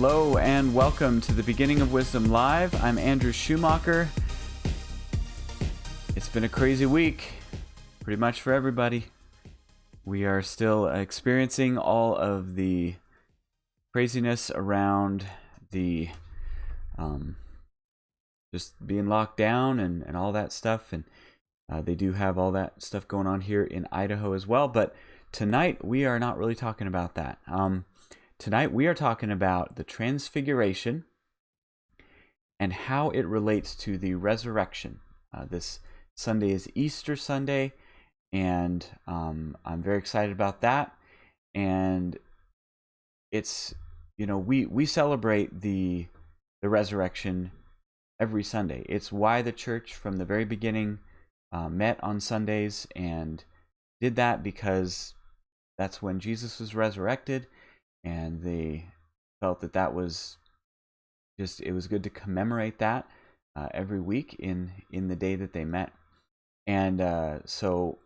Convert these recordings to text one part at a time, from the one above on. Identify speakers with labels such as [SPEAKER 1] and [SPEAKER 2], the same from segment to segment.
[SPEAKER 1] Hello and welcome to the Beginning of Wisdom Live. I'm Andrew Schumacher. It's been a crazy week, pretty much for everybody. We are still experiencing all of the craziness around the just being locked down and all that stuff. And they do have all that stuff going on here in Idaho as well. But tonight we are not really talking about that. Tonight we are talking about the Transfiguration and how it relates to the resurrection. This Sunday is Easter Sunday, and I'm very excited about that. And it's, we celebrate the resurrection every Sunday. It's why the church from the very beginning met on Sundays and did that, because that's when Jesus was resurrected. And they felt that was just, it was good to commemorate that every week in the day that they met. And so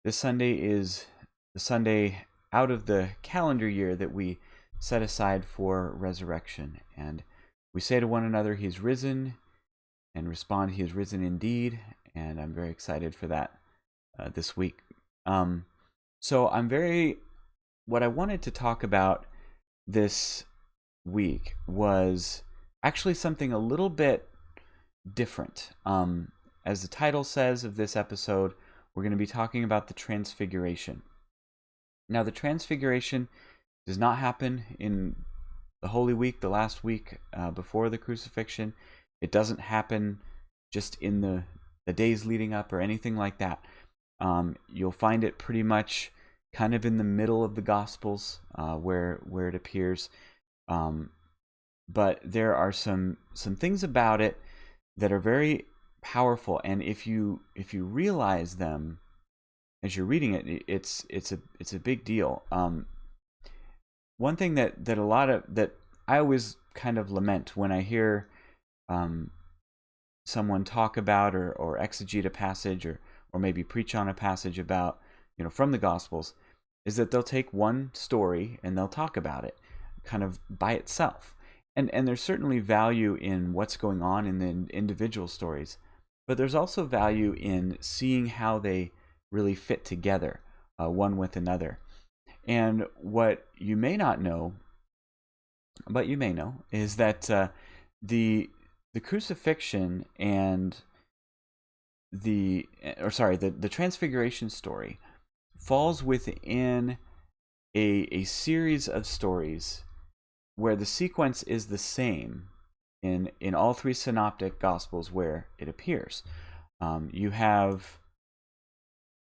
[SPEAKER 1] this Sunday is the Sunday out of the calendar year that we set aside for resurrection. And we say to one another, He's risen, and respond, He is risen indeed. And I'm very excited for that this week. What I wanted to talk about this week was actually something a little bit different. As the title says of this episode, we're going to be talking about the Transfiguration. Now, the Transfiguration does not happen in the Holy Week, the last week before the crucifixion. It doesn't happen just in the days leading up or anything like that. You'll find it pretty much kind of in the middle of the Gospels where it appears. But there are some things about it that are very powerful, and if you realize them as you're reading it, it's a big deal. One thing that I always kind of lament when I hear someone talk about or exegete a passage or maybe preach on a passage about, from the Gospels, is that they'll take one story and they'll talk about it kind of by itself. And there's certainly value in what's going on in the individual stories, but there's also value in seeing how they really fit together, one with another. And what you may not know, but you may know, is that the crucifixion and the Transfiguration story falls within a series of stories where the sequence is the same in all three synoptic gospels where it appears. You have,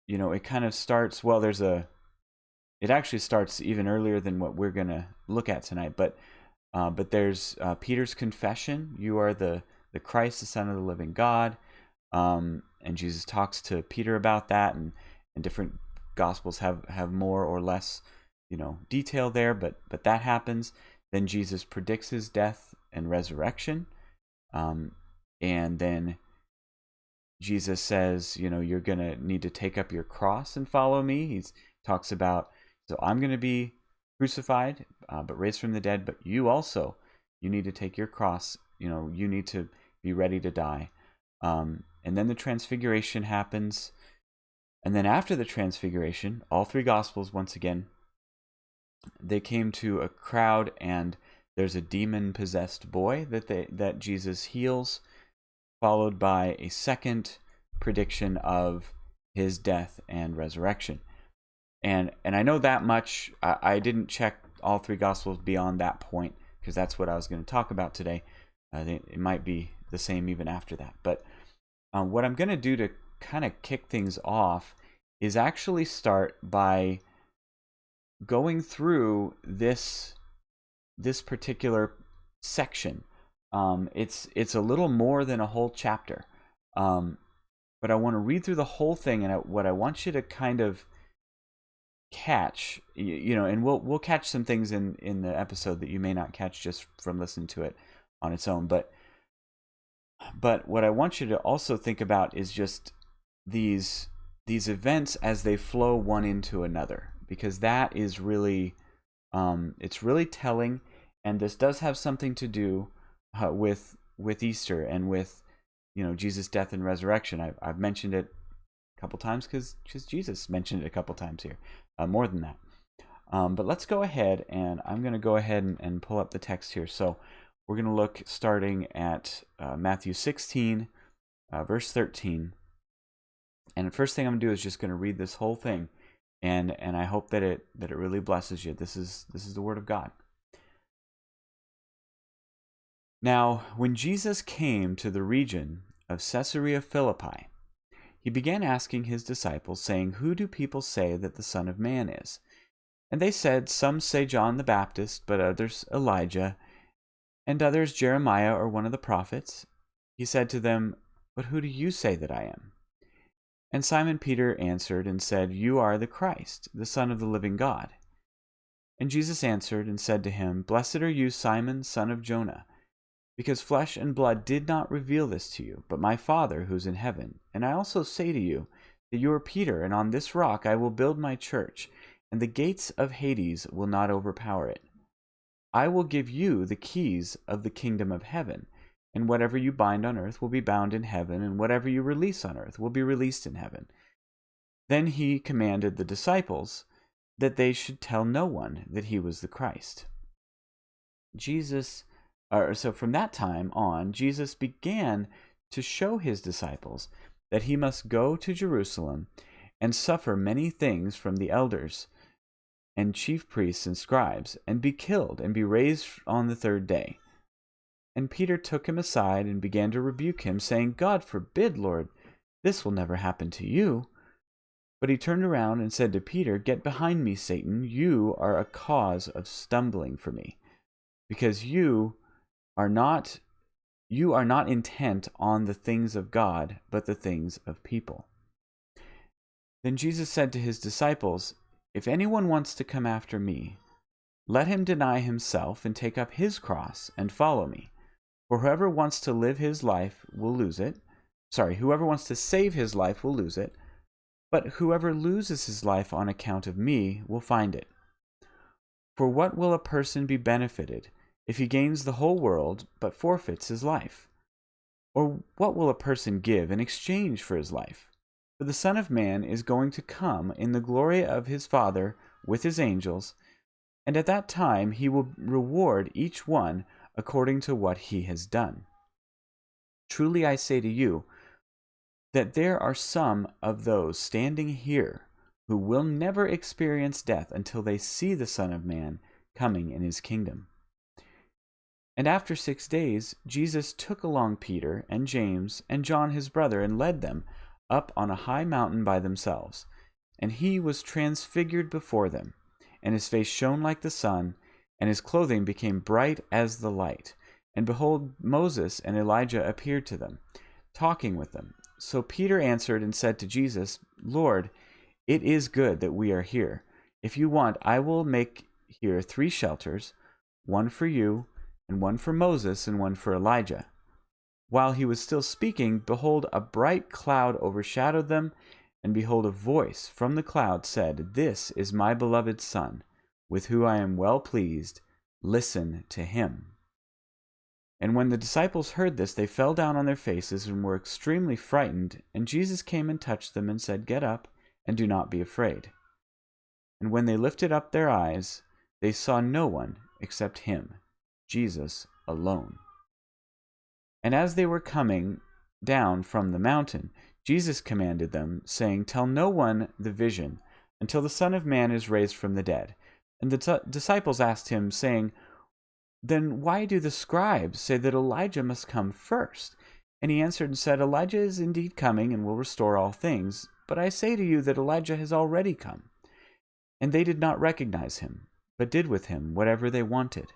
[SPEAKER 1] it kind of starts, it actually starts even earlier than what we're going to look at tonight, but there's Peter's confession, "You are the Christ, the Son of the living God," and Jesus talks to Peter about that, and different Gospels have more or less, detail there, but that happens. Then Jesus predicts his death and resurrection, and then Jesus says, you're going to need to take up your cross and follow me. He talks about, so I'm going to be crucified, but raised from the dead, but you need to take your cross, you need to be ready to die. And then the Transfiguration happens. And then after the Transfiguration, all three Gospels, once again, they came to a crowd, and there's a demon-possessed boy that Jesus heals, followed by a second prediction of his death and resurrection. And I know that much. I didn't check all three Gospels beyond that point, because that's what I was going to talk about today. I think it might be the same even after that. But what I'm going to do to kind of kick things off is actually start by going through this particular section. It's a little more than a whole chapter, but I want to read through the whole thing, and what I want you to kind of catch, and we'll catch some things in the episode that you may not catch just from listening to it on its own, but what I want you to also think about is just these events as they flow one into another, because that is really it's really telling, And this does have something to do with Easter and with, Jesus' death and resurrection. I've mentioned it a couple times because Jesus mentioned it a couple times here, more than that. But let's go ahead, and I'm going to go ahead and pull up the text here. So we're going to look starting at Matthew 16, verse 13. And the first thing I'm going to do is just going to read this whole thing, and I hope that it really blesses you. This is the Word of God. Now, when Jesus came to the region of Caesarea Philippi, he began asking his disciples, saying, "Who do people say that the Son of Man is?" And they said, "Some say John the Baptist, but others Elijah, and others Jeremiah or one of the prophets." He said to them, "But who do you say that I am?" And Simon Peter answered and said, "You are the Christ, the Son of the living God." And Jesus answered and said to him, "Blessed are you, Simon, son of Jonah, because flesh and blood did not reveal this to you, but my Father who is in heaven. And I also say to you that you are Peter, and on this rock I will build my church, and the gates of Hades will not overpower it. I will give you the keys of the kingdom of heaven, and whatever you bind on earth will be bound in heaven, and whatever you release on earth will be released in heaven." Then he commanded the disciples that they should tell no one that he was the Christ. So from that time on, Jesus began to show his disciples that he must go to Jerusalem and suffer many things from the elders and chief priests and scribes, and be killed, and be raised on the third day. And Peter took him aside and began to rebuke him, saying, "God forbid, Lord, this will never happen to you." But he turned around and said to Peter, "Get behind me, Satan. You are a cause of stumbling for me, because you are not intent on the things of God, but the things of people." Then Jesus said to his disciples, "If anyone wants to come after me, let him deny himself and take up his cross and follow me. For whoever wants to live his life will lose it. Whoever wants to save his life will lose it. But whoever loses his life on account of me will find it. For what will a person be benefited if he gains the whole world but forfeits his life? Or what will a person give in exchange for his life? For the Son of Man is going to come in the glory of his Father with his angels, and at that time he will reward each one according to what he has done. Truly I say to you that there are some of those standing here who will never experience death until they see the Son of Man coming in his kingdom." And after 6 days, Jesus took along Peter and James and John his brother and led them up on a high mountain by themselves. And he was transfigured before them, and his face shone like the sun, and his clothing became bright as the light. And behold, Moses and Elijah appeared to them, talking with them. So Peter answered and said to Jesus, "Lord, it is good that we are here. If you want, I will make here 3 shelters, one for you, and one for Moses, and one for Elijah." While he was still speaking, behold, a bright cloud overshadowed them, and behold, a voice from the cloud said, "This is my beloved Son, with whom I am well pleased. Listen to him." And when the disciples heard this, they fell down on their faces and were extremely frightened. And Jesus came and touched them and said, "Get up, and do not be afraid." And when they lifted up their eyes, they saw no one except him, Jesus alone. And as they were coming down from the mountain, Jesus commanded them, saying, "Tell no one the vision until the Son of Man is raised from the dead." And the disciples asked him, saying, "Then why do the scribes say that Elijah must come first?" And he answered and said, "Elijah is indeed coming and will restore all things. But I say to you that Elijah has already come." And they did not recognize him, but did with him whatever they wanted.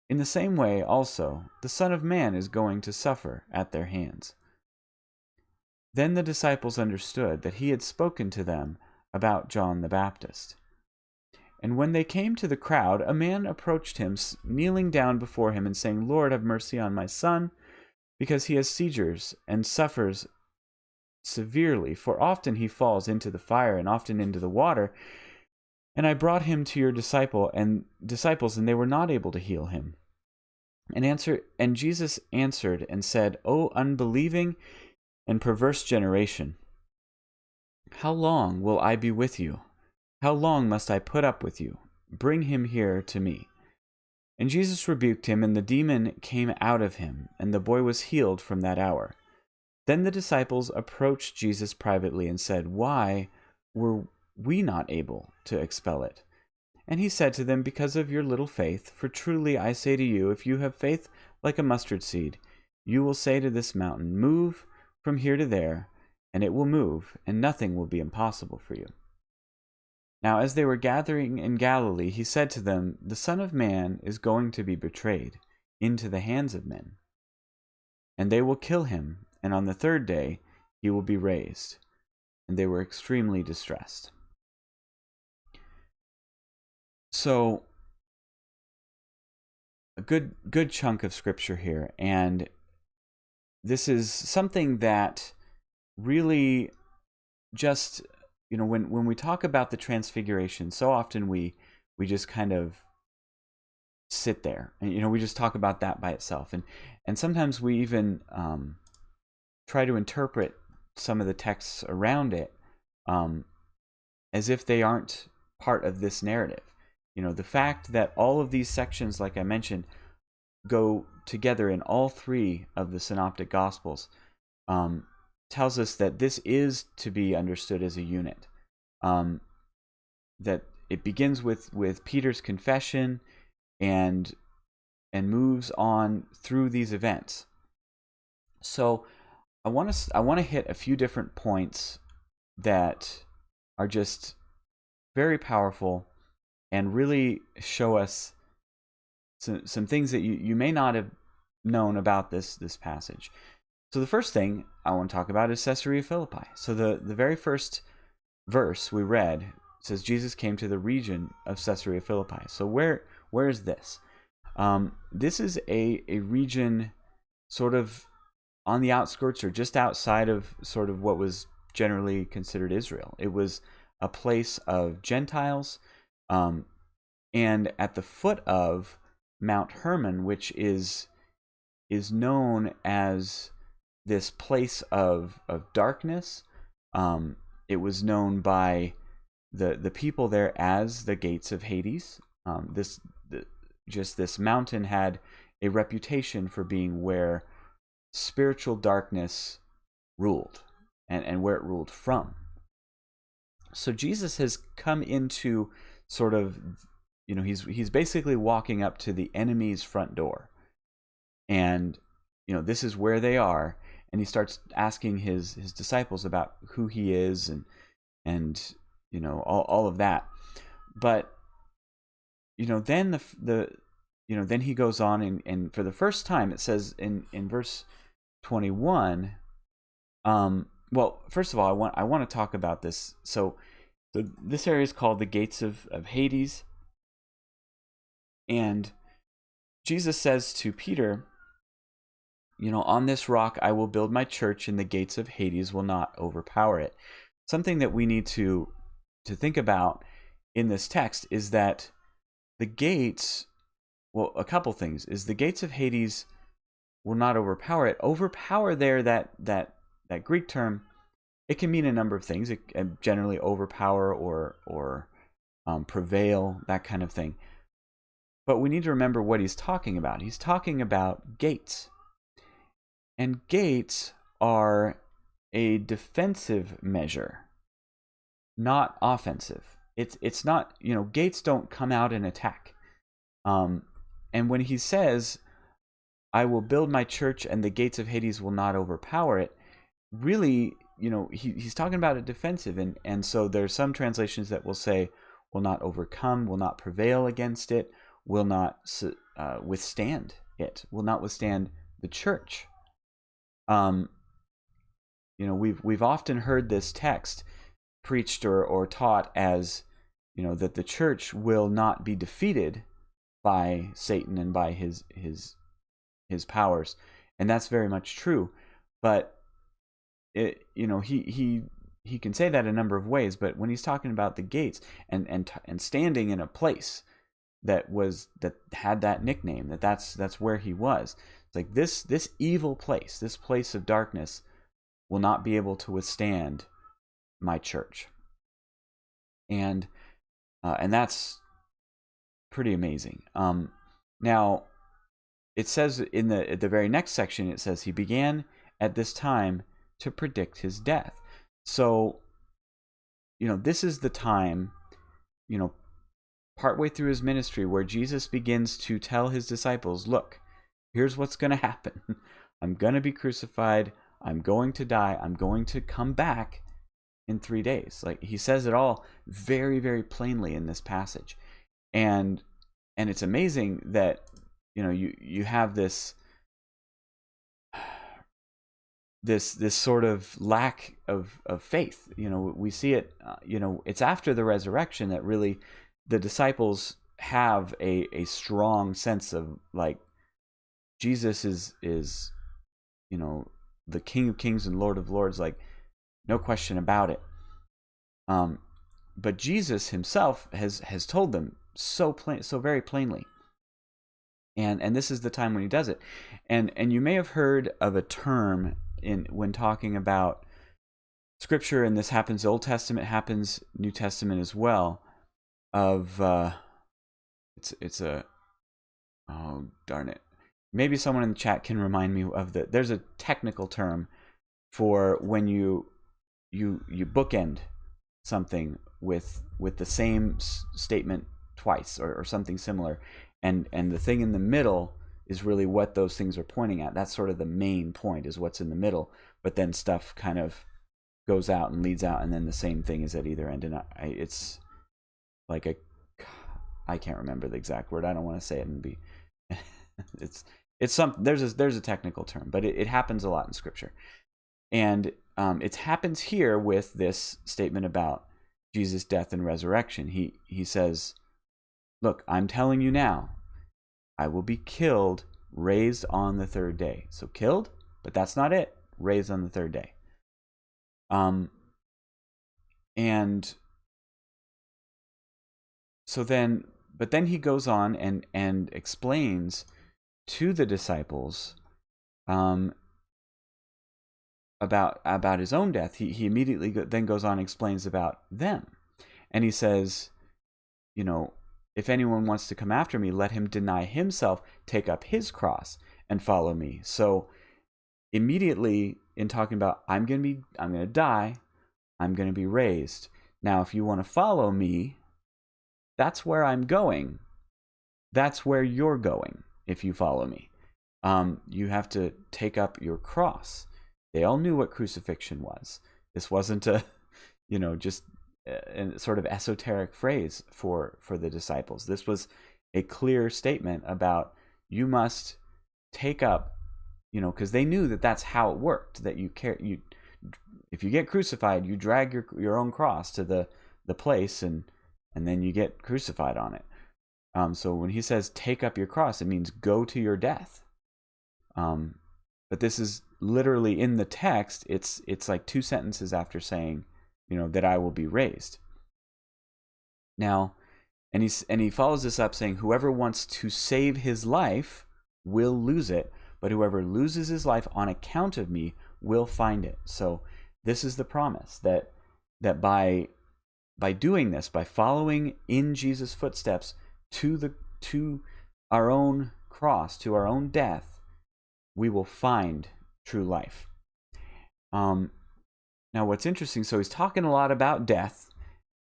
[SPEAKER 1] In the same way also, the Son of Man is going to suffer at their hands. Then the disciples understood that he had spoken to them about John the Baptist. And when they came to the crowd, a man approached him, kneeling down before him and saying, "Lord, have mercy on my son, because he has seizures and suffers severely, for often he falls into the fire and often into the water. And I brought him to your disciples, and they were not able to heal him." And Jesus answered and said, O unbelieving and perverse generation, how long will I be with you? How long must I put up with you? Bring him here to me. And Jesus rebuked him, and the demon came out of him, and the boy was healed from that hour. Then the disciples approached Jesus privately and said, Why were we not able to expel it? And he said to them, Because of your little faith. For truly I say to you, if you have faith like a mustard seed, you will say to this mountain, Move from here to there, and it will move, and nothing will be impossible for you. Now as they were gathering in Galilee, he said to them, The Son of Man is going to be betrayed into the hands of men, and they will kill him, and on the third day he will be raised. And they were extremely distressed. So, a good chunk of scripture here, and this is something that really just, when we talk about the Transfiguration, so often we just kind of sit there, and we just talk about that by itself, and sometimes we even try to interpret some of the texts around it as if they aren't part of this narrative. The fact that all of these sections, like I mentioned, go together in all three of the Synoptic Gospels tells us that this is to be understood as a unit. That it begins with Peter's confession and moves on through these events. So I want to hit a few different points that are just very powerful and really show us some things that you may not have known about this passage. So the first thing I want to talk about is Caesarea Philippi. So the very first verse we read says Jesus came to the region of Caesarea Philippi. So where is this? This is a region sort of on the outskirts or just outside of sort of what was generally considered Israel. It was a place of Gentiles, and at the foot of Mount Hermon, which is known as this place of darkness. It was known by the people there as the gates of Hades. This mountain had a reputation for being where spiritual darkness ruled, and where it ruled from. So Jesus has come into sort of, he's basically walking up to the enemy's front door, and this is where they are, and he starts asking his disciples about who he is and all of that. But then then he goes on, and for the first time it says in verse 21. Well, first of all, I want to talk about this. So this area is called the gates of Hades. And Jesus says to Peter, on this rock I will build my church, and the gates of Hades will not overpower it. Something that we need to think about in this text is that the gates, well, a couple things, is the gates of Hades will not overpower it. Overpower there, that Greek term, it can mean a number of things. It can generally overpower or prevail, that kind of thing. But we need to remember what he's talking about. He's talking about gates. And gates are a defensive measure, not offensive. It's not, gates don't come out and attack. And when he says, I will build my church and the gates of Hades will not overpower it, really, he's talking about a defensive. And so there's some translations that will say, will not overcome, will not prevail against it, will not withstand it, will not withstand the church. We've often heard this text preached or taught as, that the church will not be defeated by Satan and by his powers, and that's very much true. But he can say that a number of ways. But when he's talking about the gates and standing in a place, that had that nickname, that's where he was. It's like this evil place, this place of darkness will not be able to withstand my church. And that's pretty amazing. Now it says at the very next section, it says he began at this time to predict his death. So, this is the time, partway through his ministry, where Jesus begins to tell his disciples, look, here's what's going to happen. I'm going to be crucified. I'm going to die. I'm going to come back in 3 days. Like, he says it all very, very plainly in this passage. And it's amazing that, you have this sort of lack of faith. We see it, it's after the resurrection that really the disciples have a strong sense of, like, Jesus is the King of Kings and Lord of Lords, like, no question about it. But Jesus himself has told them so very plainly. And this is the time when he does it. And you may have heard of a term when talking about Scripture, and this happens, Old Testament happens, New Testament as well, of it's a, oh darn it, maybe someone in the chat can remind me of there's a technical term for when you bookend something with the same statement twice or something similar, and the thing in the middle is really what those things are pointing at. That's sort of the main point, is what's in the middle, but then stuff kind of goes out and leads out, and then the same thing is at either end. And it's like I can't remember the exact word. I don't want to say it and be it's something. There's a technical term, but it happens a lot in Scripture. And it happens here with this statement about Jesus' death and resurrection. He says, look, I'm telling you now, I will be killed, raised on the third day. So killed, but that's not it. Raised on the third day. And so then, but then he goes on and explains to the disciples about his own death. He immediately then goes on and explains about them. And he says, if anyone wants to come after me, let him deny himself, take up his cross, and follow me. So immediately in talking about, I'm going to die, I'm going to be raised. Now, if you want to follow me, that's where I'm going. That's where you're going if you follow me. You have to take up your cross. They all knew what crucifixion was. This wasn't a, just a sort of esoteric phrase for the disciples. This was a clear statement about, you must take up, because they knew that that's how it worked. That if you get crucified, you drag your own cross to the place, and then you get crucified on it. So when he says take up your cross, it means go to your death. But this is literally in the text. It's like 2 sentences after saying, that I will be raised. Now, and he follows this up saying, whoever wants to save his life will lose it, but whoever loses his life on account of me will find it. So this is the promise that by doing this, by following in Jesus' footsteps to our own cross, to our own death, we will find true life. Now, what's interesting, so he's talking a lot about death.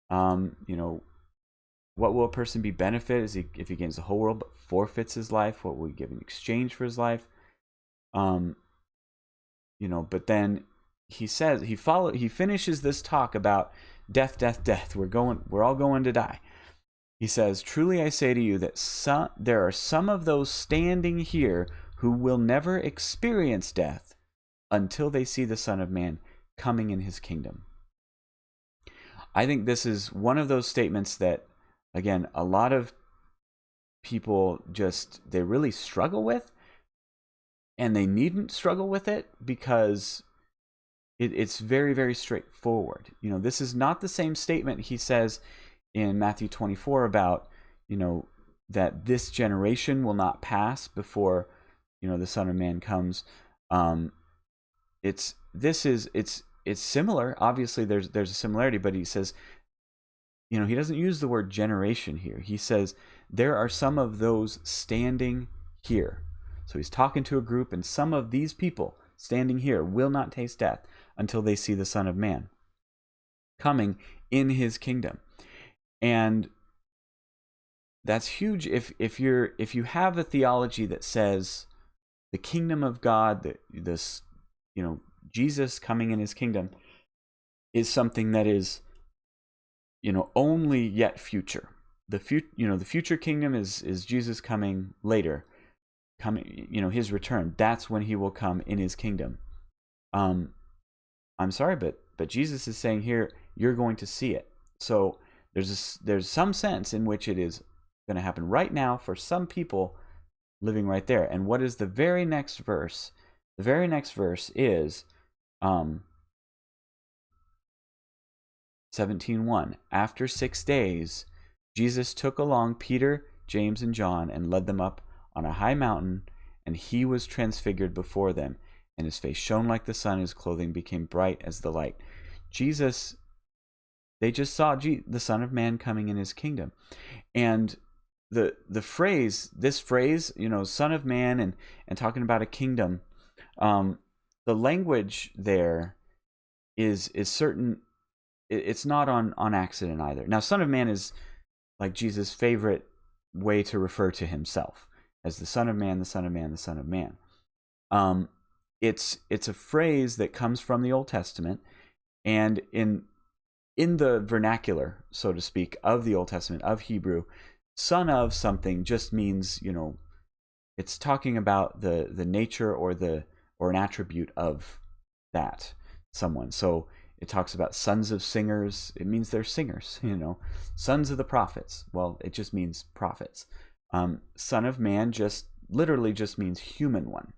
[SPEAKER 1] What will a person be benefited if he gains the whole world but forfeits his life? What will he give in exchange for his life? But then he says he finishes this talk about death, death, death. We're all going to die. He says, truly I say to you that there are some of those standing here who will never experience death until they see the Son of Man coming in his kingdom. I think this is one of those statements that, again, a lot of people they really struggle with, and they needn't struggle with it because it's very, very straightforward. This is not the same statement he says in Matthew 24 about, that this generation will not pass before, the Son of Man comes. It's similar. Obviously, there's a similarity, but he says, he doesn't use the word generation here. He says there are some of those standing here. So he's talking to a group, and some of these people standing here will not taste death until they see the Son of Man coming in his kingdom. And that's huge. If you have a theology that says the kingdom of God, this Jesus coming in his kingdom is something that is only yet future. The future kingdom is Jesus coming later, his return. That's when he will come in his kingdom. I'm sorry, but Jesus is saying here, you're going to see it. So there's some sense in which it is going to happen right now for some people living right there. And what is the very next verse? The very next verse is 17:1. After 6 days, Jesus took along Peter, James, and John and led them up on a high mountain, and he was transfigured before them, and his face shone like the sun, his clothing became bright as the light. Jesus, they just saw the Son of Man coming in his kingdom. And this phrase, Son of Man, and talking about a kingdom, the language there is certain. It's not on accident either. Now, Son of Man is like Jesus' favorite way to refer to himself, as the Son of Man, the Son of Man, the Son of Man. It's a phrase that comes from the Old Testament, and in the vernacular, so to speak, of the Old Testament, of Hebrew, son of something just means, it's talking about the nature or an attribute of that someone. So it talks about sons of singers. It means they're singers, Sons of the prophets. Well, it just means prophets. Son of Man literally just means human one.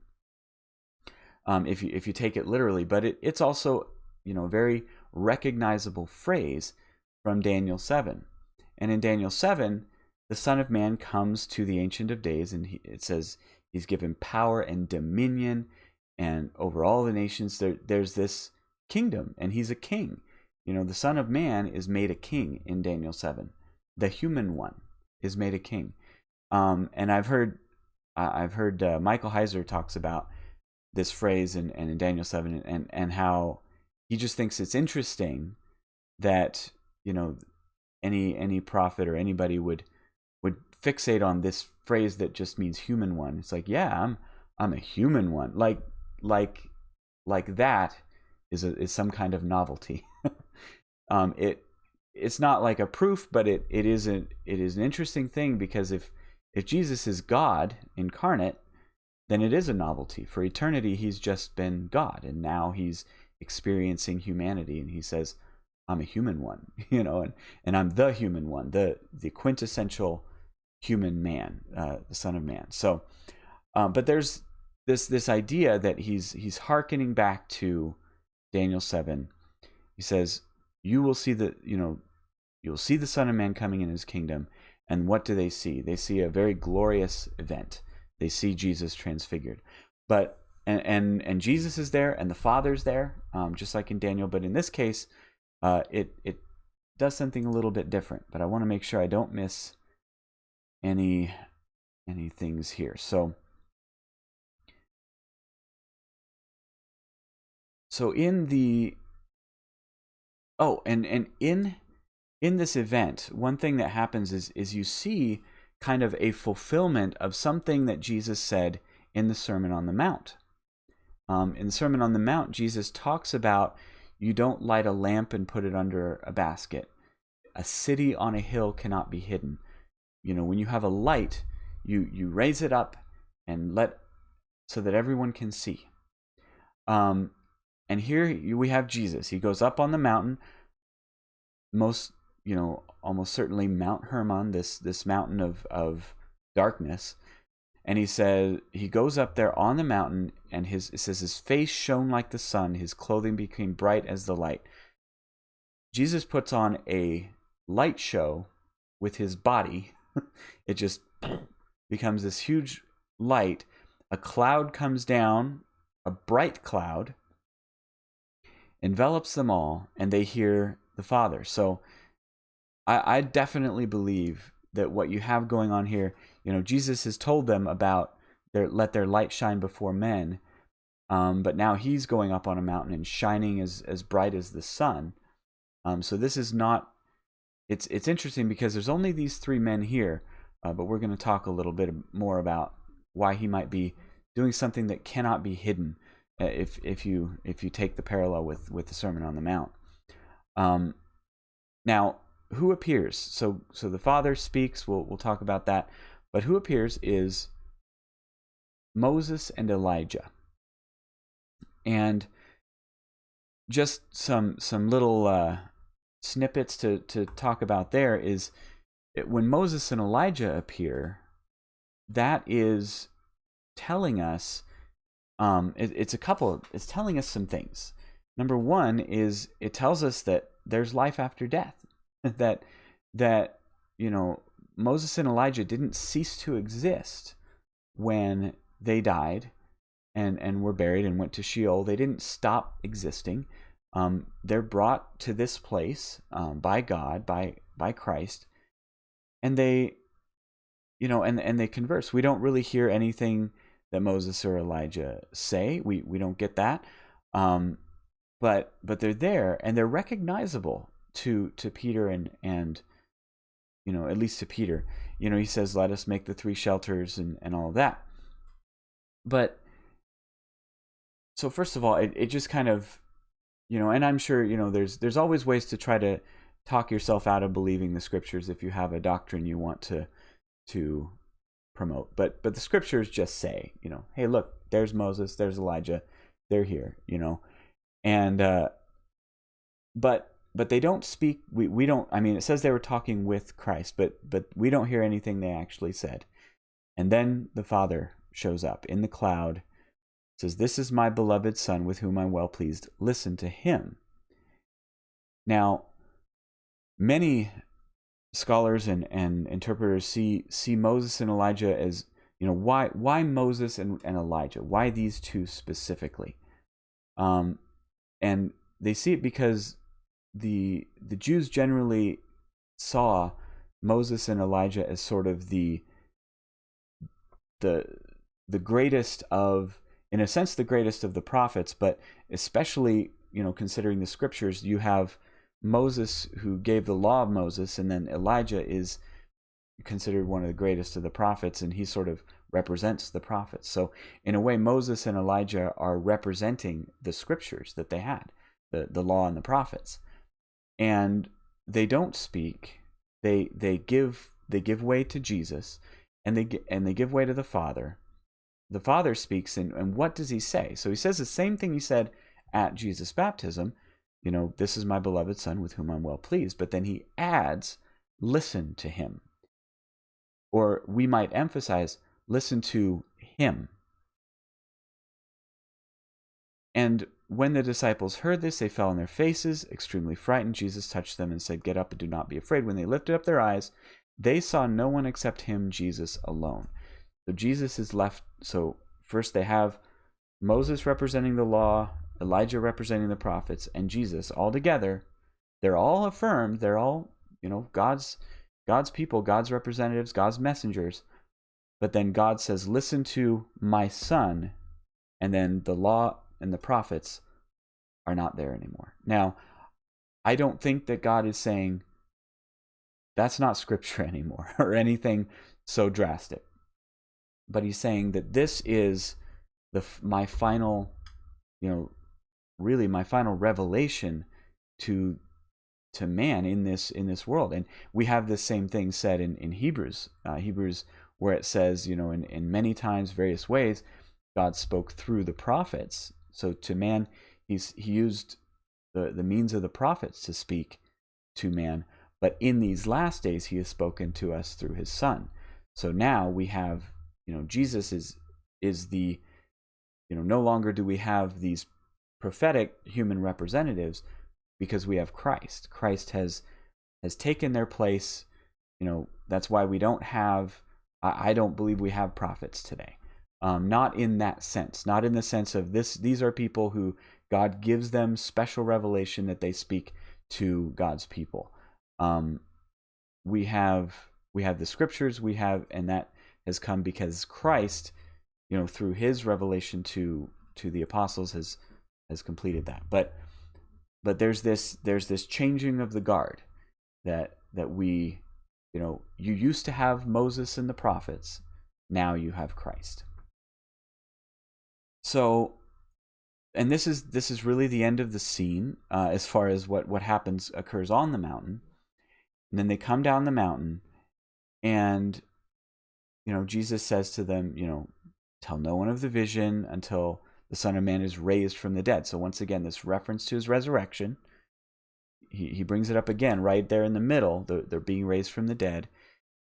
[SPEAKER 1] If you take it literally, but it's also, a very recognizable phrase from Daniel 7. And in Daniel 7, the Son of Man comes to the Ancient of Days, and it says he's given power and dominion, and over all the nations there's this kingdom, and he's a king. The Son of Man is made a king in Daniel 7. The human one is made a king. And I've heard Michael Heiser talks about this phrase and in Daniel 7 and how he just thinks it's interesting that any prophet or anybody would fixate on this phrase that just means human one. It's like, yeah, I'm a human one. Like that is some kind of novelty. It's not like a proof, but it is an interesting thing, because if Jesus is God incarnate, then it is a novelty. For eternity, he's just been God, and now he's experiencing humanity, and he says, I'm a human one, and I'm the human one, the quintessential human man, the Son of Man. So, but there's this idea that he's hearkening back to Daniel 7. He says, you'll see the Son of Man coming in his kingdom. And what do they see? They see a very glorious event. They see Jesus transfigured. But and Jesus is there, and the Father's there, just like in Daniel. But in this case, it does something a little bit different. But I want to make sure I don't miss any things here. So in the in this event, one thing that happens is you see kind of a fulfillment of something that Jesus said in the Sermon on the Mount. In the Sermon on the Mount, Jesus talks about you don't light a lamp and put it under a basket. A city on a hill cannot be hidden. When you have a light, you raise it up and so that everyone can see. And here we have Jesus. He goes up on the mountain, almost certainly Mount Hermon, this mountain of darkness. And he goes up there on the mountain, and it says his face shone like the sun, his clothing became bright as the light. Jesus puts on a light show with his body. It just becomes this huge light. A cloud comes down, a bright cloud, envelops them all, and they hear the Father. So I definitely believe that what you have going on here, Jesus has told them about let their light shine before men, but now he's going up on a mountain and shining as bright as the sun. So this is not. It's interesting because there's only these three men here, but we're going to talk a little bit more about why he might be doing something that cannot be hidden. If you take the parallel with the Sermon on the Mount. Now, who appears? So the Father speaks. We'll talk about that. But who appears is Moses and Elijah. And just some little snippets to talk about there is when Moses and Elijah appear, that is telling us it's telling us some things. Number one is it tells us that there's life after death. that Moses and Elijah didn't cease to exist when they died and were buried and went to Sheol. They didn't stop existing. They're brought to this place by God, by Christ, and they and they converse. We don't really hear anything that Moses or Elijah say. We don't get that. But they're there and they're recognizable to Peter and at least to Peter. He says, "Let us make the three shelters," and all of that. But so first of all, it just kind of and I'm sure there's always ways to try to talk yourself out of believing the scriptures if you have a doctrine you want to promote. But the scriptures just say, hey, look, there's Moses, there's Elijah, they're here, and but they don't speak. We don't. I mean, it says they were talking with Christ, but we don't hear anything they actually said. And then the Father shows up in the cloud, says, "This is my beloved Son, with whom I'm well pleased. Listen to him." Now, many scholars and interpreters see Moses and Elijah as, why Moses and Elijah? Why these two specifically? And they see it because the Jews generally saw Moses and Elijah as sort of the greatest of, in a sense, the greatest of the prophets, but especially, considering the scriptures, you have Moses who gave the law of Moses, and then Elijah is considered one of the greatest of the prophets, and he sort of represents the prophets. So in a way, Moses and Elijah are representing the scriptures that they had, the law and the prophets. And they don't speak. They give way to Jesus, and they give way to the Father. The Father speaks, and what does he say? So he says the same thing he said at Jesus' baptism. This is my beloved Son, with whom I'm well pleased. But then he adds, listen to him. Or we might emphasize, listen to him. And when the disciples heard this, they fell on their faces, extremely frightened. Jesus touched them and said, "Get up and do not be afraid." When they lifted up their eyes, they saw no one except him, Jesus alone. So Jesus is left. So first they have Moses representing the law, Elijah representing the prophets, and Jesus all together. They're all affirmed. They're all, God's people, God's representatives, God's messengers. But then God says, "Listen to my Son," and then the law and the prophets are not there anymore. Now, I don't think that God is saying that's not scripture anymore or anything so drastic. But he's saying that this is my final, really my final revelation to man in this world. And we have this same thing said in Hebrews, where it says, in many times, various ways, God spoke through the prophets. So to man, he used the means of the prophets to speak to man. But in these last days, he has spoken to us through his Son. So now we have, Jesus is the, no longer do we have these prophetic human representatives, because we have Christ. Christ has taken their place. That's why we don't have I don't believe we have prophets today. Not in that sense. Not in the sense of this. These are people who God gives them special revelation that they speak to God's people. We have the scriptures. And that has come because Christ, through His revelation to the apostles, has completed that. But there's this changing of the guard that we, you used to have Moses and the prophets. Now you have Christ. So, and this is really the end of the scene as far as what occurs on the mountain. And then they come down the mountain, and Jesus says to them, tell no one of the vision until the Son of Man is raised from the dead. So once again, this reference to His resurrection. He brings it up again right there in the middle. They're being raised from the dead,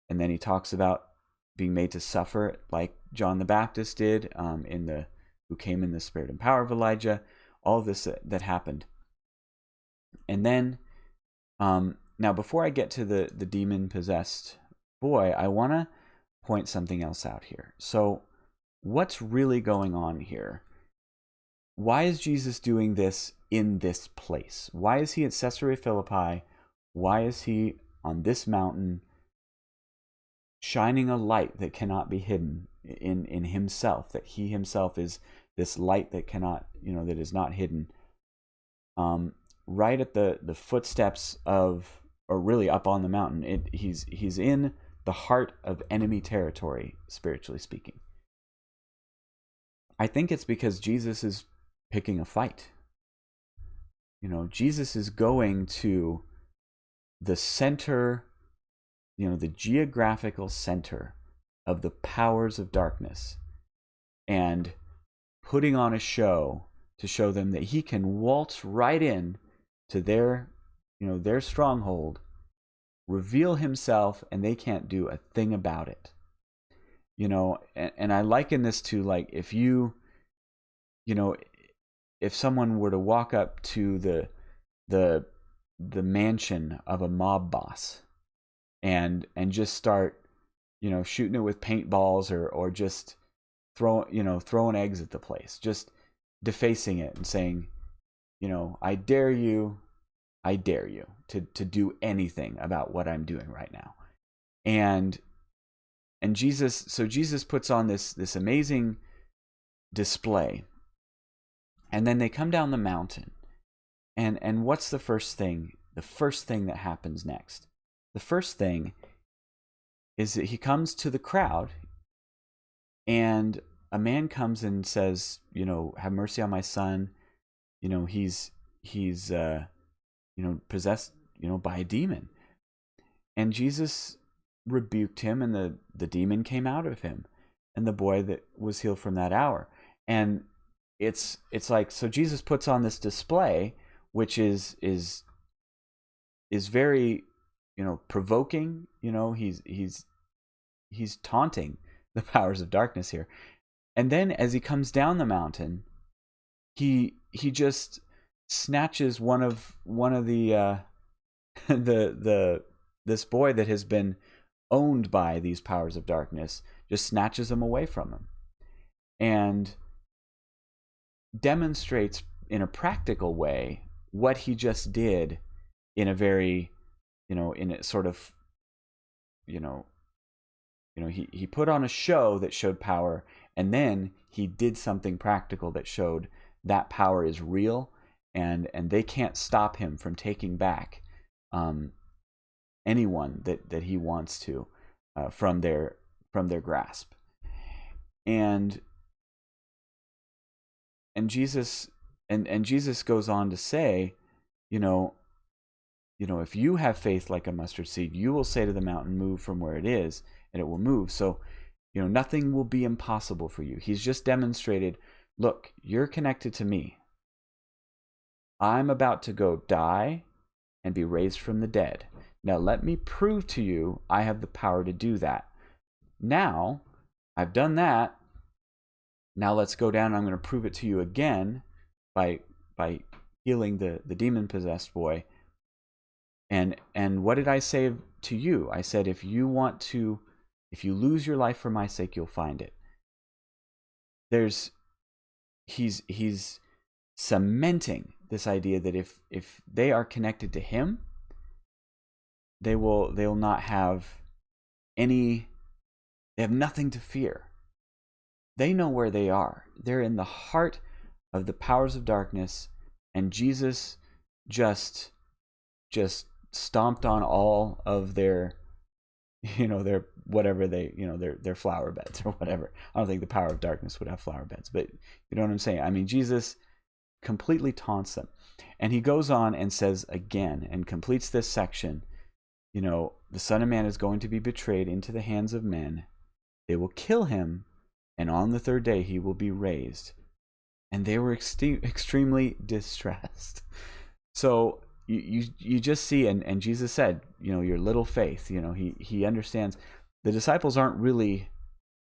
[SPEAKER 1] and then He talks about being made to suffer like John the Baptist did, who came in the spirit and power of Elijah. All of this that happened, and then now before I get to the demon possessed boy, I want to point something else out here. So, what's really going on here? Why is Jesus doing this in this place? Why is He at Caesarea Philippi? Why is He on this mountain shining a light that cannot be hidden in Himself, that He Himself is this light that cannot, that is not hidden? Right at the footsteps of, or really up on the mountain, he's in the heart of enemy territory, spiritually speaking. I think it's because Jesus is picking a fight. Jesus is going to the center, the geographical center of the powers of darkness, and putting on a show to show them that He can waltz right in to their stronghold, reveal Himself, and they can't do a thing about it. And I liken this to, like, if if someone were to walk up to the mansion of a mob boss and just start, shooting it with paintballs or just throwing eggs at the place, just defacing it and saying, I dare you to do anything about what I'm doing right now. And Jesus puts on this amazing display. And then they come down the mountain. And what's the first thing? The first thing that happens next. The first thing is that He comes to the crowd, and a man comes and says, have mercy on my son. He's possessed, by a demon. And Jesus rebuked him, and the demon came out of him, and the boy that was healed from that hour. And it's like, so Jesus puts on this display, which is very, provoking. He's taunting the powers of darkness here. And then as He comes down the mountain, he just snatches one of the this boy that has been owned by these powers of darkness, just snatches him away from him, and demonstrates in a practical way what He just did in a very, in a sort of, he put on a show that showed power, and then He did something practical that showed that power is real, and they can't stop Him from taking back anyone that He wants to from their grasp. And Jesus goes on to say, if you have faith like a mustard seed, you will say to the mountain, move from where it is, and it will move. So, nothing will be impossible for you. He's just demonstrated, look, you're connected to me. I'm about to go die and be raised from the dead. Now let me prove to you I have the power to do that. Now, I've done that. Now let's go down, and I'm going to prove it to you again by healing the demon-possessed boy. And what did I say to you? I said, if you want to If you lose your life for my sake, you'll find it. He's cementing this idea that if they are connected to him, they'll not have they have nothing to fear. They know where they are. They're in the heart of the powers of darkness, and Jesus just stomped on all of their their whatever their flower beds or whatever. I don't think the power of darkness would have flower beds, but you know what I'm saying? I mean, Jesus completely taunts them. And he goes on and says again, and completes this section, the Son of Man is going to be betrayed into the hands of men. They will kill him, and on the third day he will be raised. And they were extremely distressed. So you just see, and Jesus said, your little faith, he understands the disciples aren't really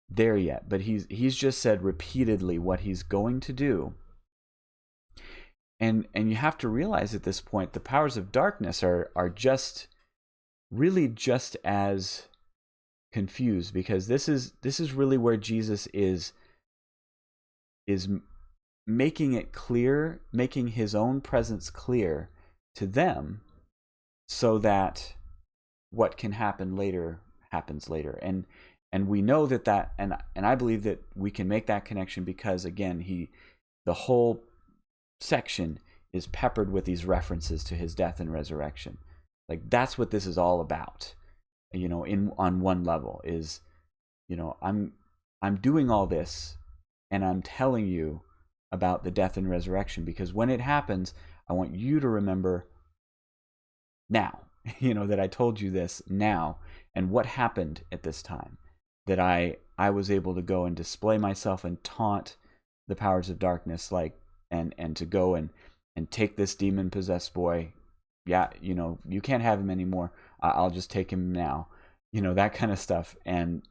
[SPEAKER 1] there yet, but he's just said repeatedly what he's going to do. And you have to realize at this point, the powers of darkness are just really just as confused, because this is really where Jesus is making it clear, making his own presence clear to them, so that what can happen later happens later. And we know that and I believe that we can make that connection because, again, the whole section is peppered with these references to his death and resurrection. Like, that's what this is all about, on one level is, I'm doing all this and I'm telling you about the death and resurrection, because when it happens, I want you to remember now, that I told you this now, and what happened at this time, that I was able to go and display myself and taunt the powers of darkness, and to go and take this demon-possessed boy. Yeah, you can't have him anymore. I'll just take him now. That kind of stuff. And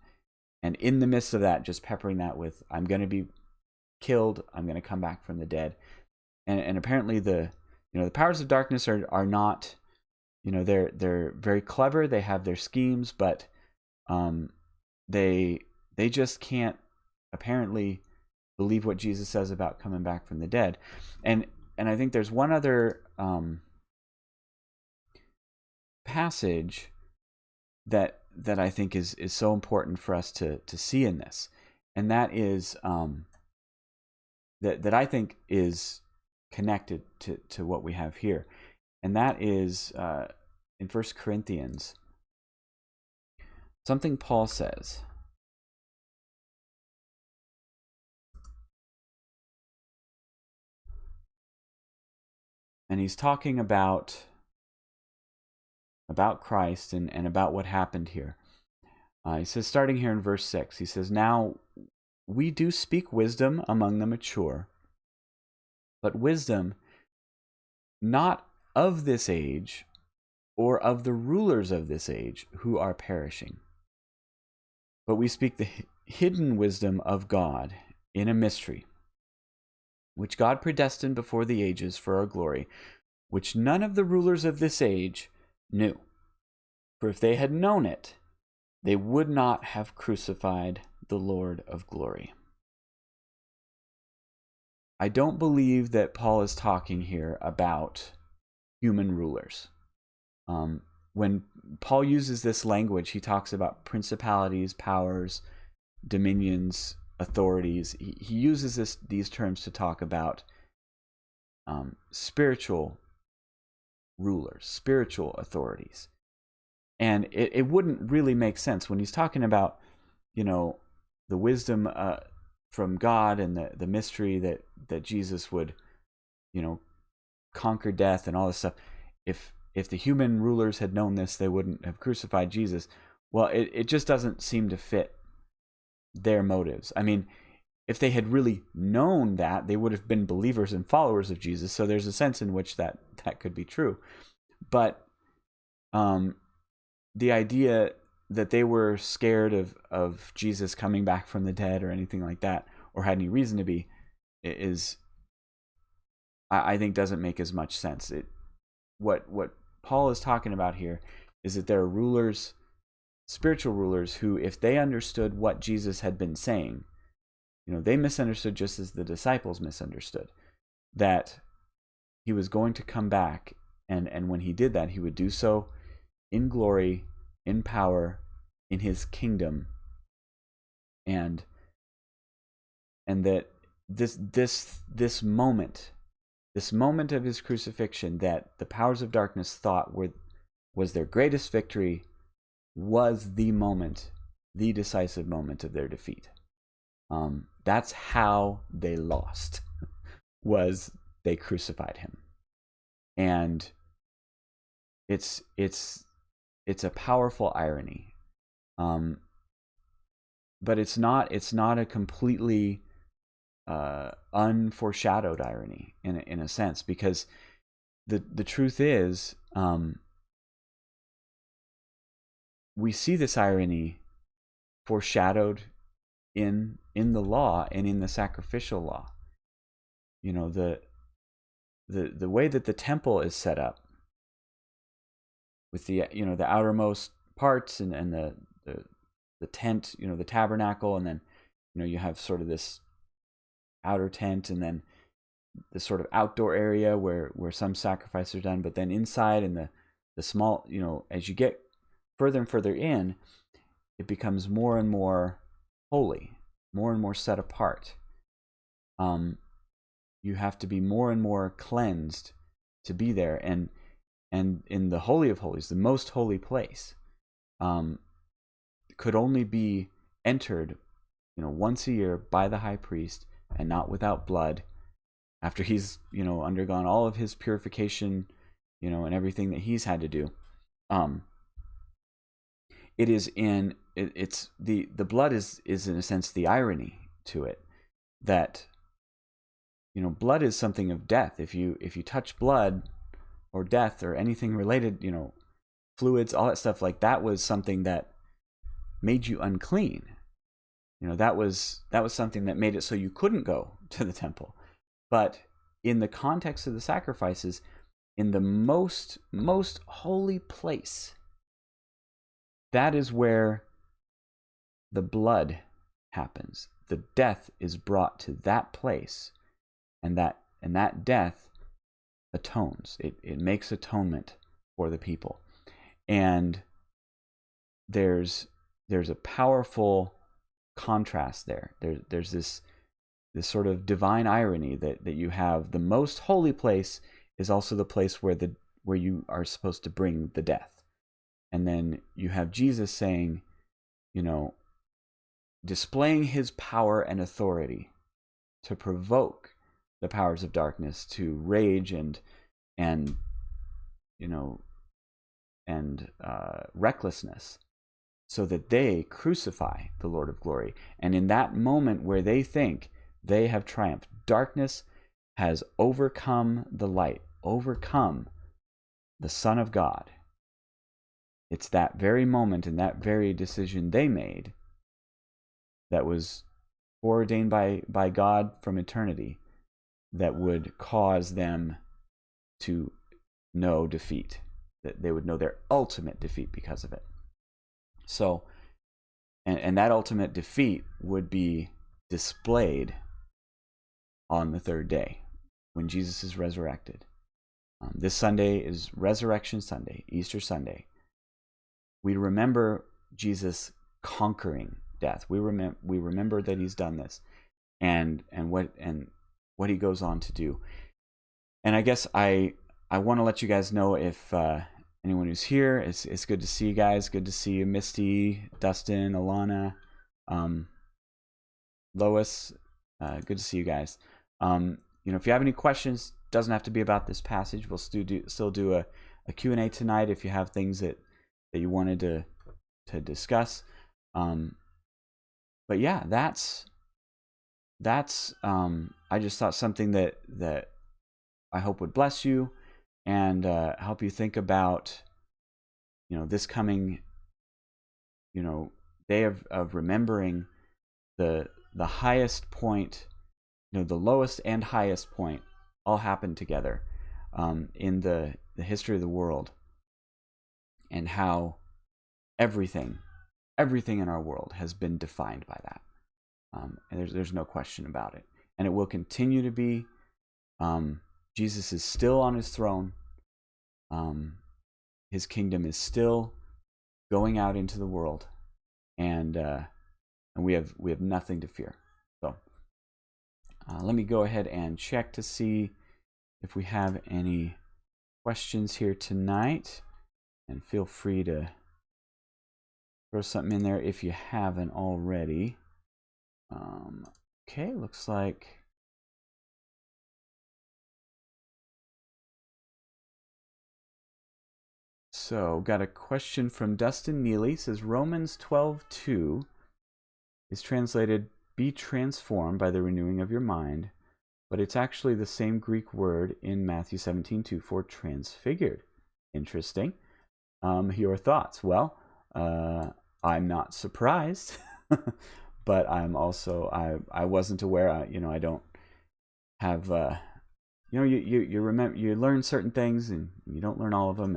[SPEAKER 1] in the midst of that, just peppering that with, I'm going to be killed. I'm going to come back from the dead. And apparently the powers of darkness are not, they're very clever. They have their schemes, but they just can't apparently believe what Jesus says about coming back from the dead. And I think there's one other passage that I think is so important for us to see in this, and that is that I think is connected to what we have here, and that is in 1 Corinthians, something Paul says. And he's talking about Christ and about what happened here. He says, starting here in verse 6, he says, "Now we do speak wisdom among the mature, but wisdom not of this age or of the rulers of this age who are perishing. But we speak the hidden wisdom of God in a mystery, which God predestined before the ages for our glory, which none of the rulers of this age knew. For if they had known it, they would not have crucified the Lord of glory." I don't believe that Paul is talking here about human rulers. When Paul uses this language, he talks about principalities, powers, dominions, authorities. He uses these terms to talk about spiritual rulers, spiritual authorities. And it wouldn't really make sense when he's talking about, the wisdom from God and the mystery that Jesus would, conquer death and all this stuff. If the human rulers had known this, they wouldn't have crucified Jesus. Well, it just doesn't seem to fit their motives. I mean, if they had really known that, they would have been believers and followers of Jesus. So there's a sense in which that could be true. But the idea that they were scared of Jesus coming back from the dead or anything like that, or had any reason to be, is, I think, doesn't make as much sense. What Paul is talking about here is that there are rulers spiritual rulers who, if they understood what Jesus had been saying, they misunderstood just as the disciples misunderstood, that he was going to come back, and when he did that, he would do so in glory, in power, in his kingdom, and that this moment of his crucifixion, that the powers of darkness thought was their greatest victory, was the moment, the decisive moment of their defeat. That's how they lost, was they crucified him. And it's a powerful irony, but it's not a completely unforeshadowed irony in a sense, because the truth is, we see this irony foreshadowed in the law and in the sacrificial law. The way that the temple is set up, with the the outermost parts and the tent, the tabernacle, and then you have sort of this outer tent, and then the sort of outdoor area where some sacrifices are done, but then inside in the small, as you get further and further in, it becomes more and more holy, more and more set apart. You have to be more and more cleansed to be there, and in the Holy of Holies, the most holy place, could only be entered, once a year by the high priest, and not without blood, after he's, undergone all of his purification, and everything that he's had to do. The blood is in a sense the irony to it, that blood is something of death. If you touch blood or death or anything related, fluids, all that stuff, like that was something that made you unclean. That was something that made it so you couldn't go to the temple. But in the context of the sacrifices, in the most holy place, that is where the blood happens. The death is brought to that place, and that death atones. It makes atonement for the people. And there's a powerful contrast there. There's this sort of divine irony that you have. The most holy place is also the place where you are supposed to bring the death. And then you have Jesus saying, displaying his power and authority to provoke the powers of darkness to rage and recklessness, so that they crucify the Lord of glory. And in that moment where they think they have triumphed, darkness has overcome the light, overcome the Son of God. It's that very moment and that very decision they made that was foreordained by God from eternity that would cause them to know defeat, that they would know their ultimate defeat because of it. So, and that ultimate defeat would be displayed on the third day when Jesus is resurrected. This Sunday is Resurrection Sunday, Easter Sunday. We remember Jesus conquering death. We remember that he's done this, and what he goes on to do. And I guess I want to let you guys know, if anyone who's here, it's good to see you guys. Good to see you, Misty, Dustin, Alana, Lois. Good to see you guys. If you have any questions, doesn't have to be about this passage. We'll still do a Q&A tonight if you have things that you wanted to discuss. But yeah, that's I just thought something that I hope would bless you and help you think about this coming day of remembering the highest point, the lowest and highest point all happened together in the history of the world, and how everything everything in our world has been defined by that. And there's no question about it. And it will continue to be. Jesus is still on his throne. His kingdom is still going out into the world, and we have nothing to fear. So let me go ahead and check to see if we have any questions here tonight, and feel free to throw something in there if you haven't already. Okay, looks like so. Got a question from Dustin Neely. Says Romans 12:2 is translated "be transformed by the renewing of your mind," but it's actually the same Greek word in Matthew 17:2 for transfigured. Interesting. Your thoughts? Well, I'm not surprised, but I'm also I wasn't aware. I don't have you remember, you learn certain things and you don't learn all of them,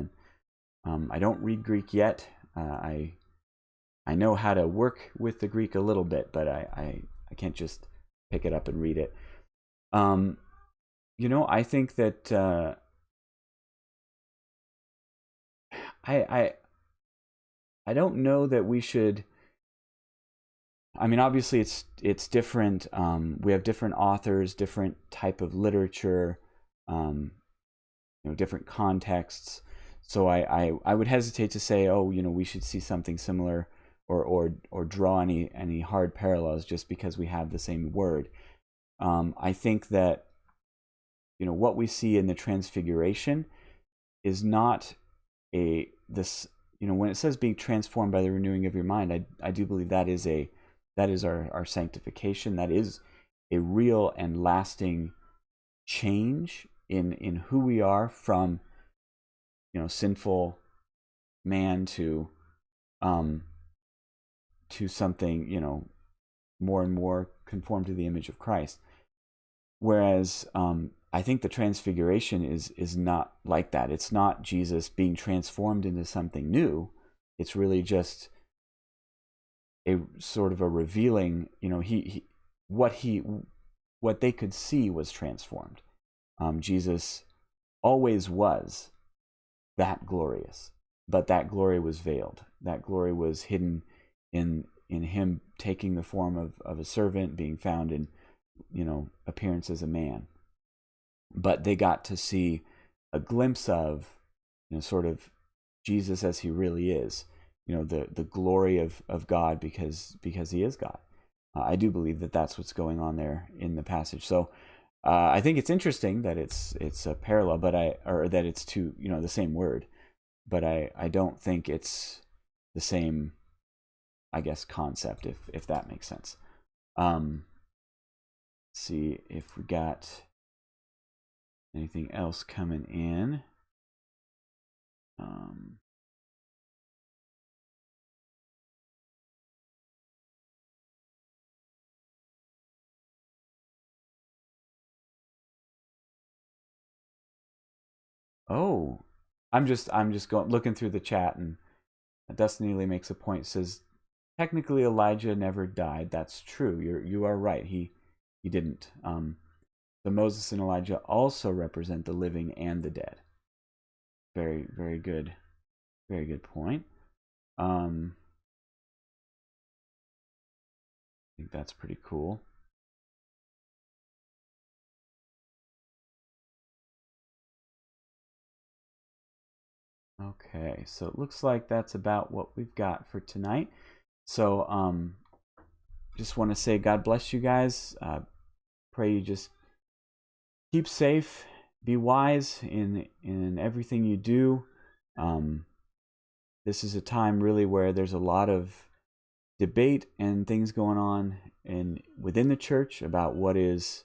[SPEAKER 1] and I don't read Greek yet. I know how to work with the Greek a little bit, but I can't just pick it up and read it. I think that I don't know that we should. I mean, obviously it's different. We have different authors, different type of literature, different contexts. So I would hesitate to say, we should see something similar or draw any hard parallels just because we have the same word. I think that what we see in the Transfiguration is not when it says being transformed by the renewing of your mind. I do believe that is our sanctification. That is a real and lasting change in who we are from sinful man to something more and more conformed to the image of Christ. Whereas I think the Transfiguration is not like that. It's not Jesus being transformed into something new. It's really just a sort of a revealing. What they could see was transformed. Jesus always was that glorious, but that glory was veiled. That glory was hidden in him taking the form of a servant, being found in appearance as a man. But they got to see a glimpse of sort of Jesus as he really is, the glory of God because he is God. I do believe that that's what's going on there in the passage. So I think it's interesting that it's a parallel, or that it's the same word, but I don't think it's the same, I guess, concept, if that makes sense. See if we got anything else coming in. I'm just looking through the chat, and Dustin Neely makes a point. Says technically Elijah never died. That's true. You are right. He didn't. So Moses and Elijah also represent the living and the dead. Very, very good. Very good point. I think that's pretty cool. Okay, so it looks like that's about what we've got for tonight. So just want to say God bless you guys. Pray you just keep safe, be wise in everything you do. This is a time really where there's a lot of debate and things going on within the church about what is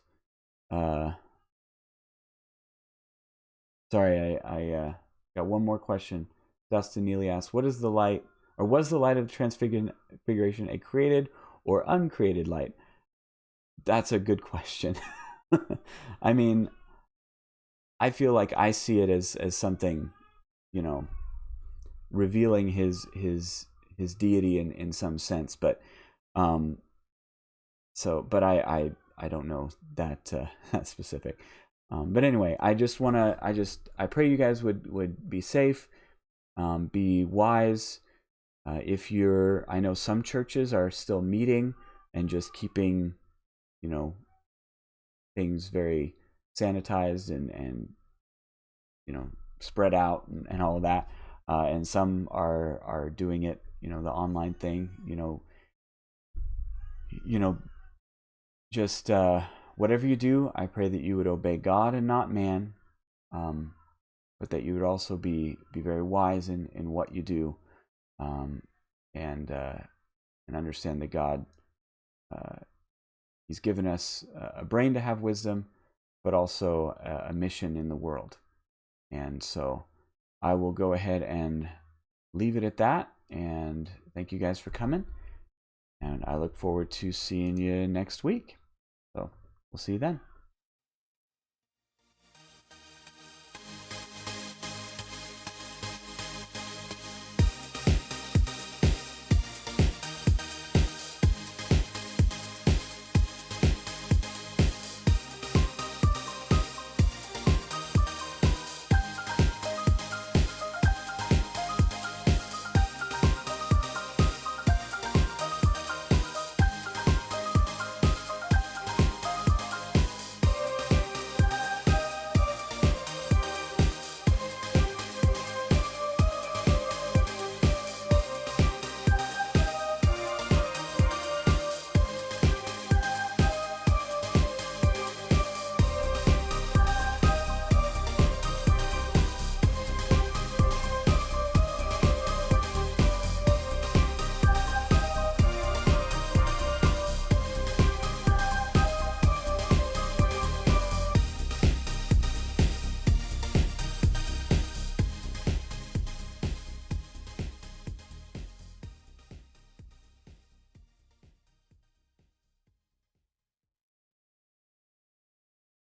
[SPEAKER 1] sorry, I got one more question. Dustin Neely asks, what is the light, or was the light of Transfiguration a created or uncreated light? That's a good question. I mean, I feel like I see it as something, revealing his his deity in some sense, but but I don't know that that specific. But anyway, I pray you guys would be safe, be wise. I know some churches are still meeting and just keeping, things very sanitized and spread out and all of that. And some are doing it, the online thing, just whatever you do, I pray that you would obey God and not man, but that you would also be very wise in what you do, and understand that God, He's given us a brain to have wisdom, but also a mission in the world. And so I will go ahead and leave it at that. And thank you guys for coming. And I look forward to seeing you next week. So we'll see you then.